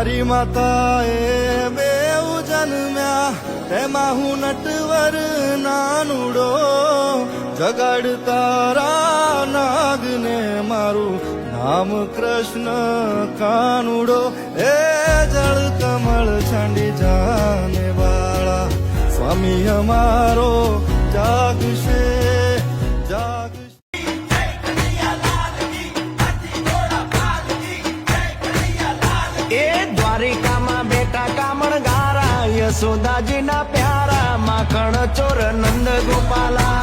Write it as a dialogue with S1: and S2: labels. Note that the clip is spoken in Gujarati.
S1: મારી માતાએ બેઉ જન્મ્યા તેમાં હું નટવર નાનુડો જગાડ તારા નાગને મારું નામ કૃષ્ણ કાનુડો એ જળ કમળ છાંડી જાને વાળા સ્વામી અમારો જાગશે જાગશે
S2: એ દ્વારિકામાં બેટા કામણ ગારા યશોદાજીના પ્યારા માખણ ચોર નંદ ગોપાલા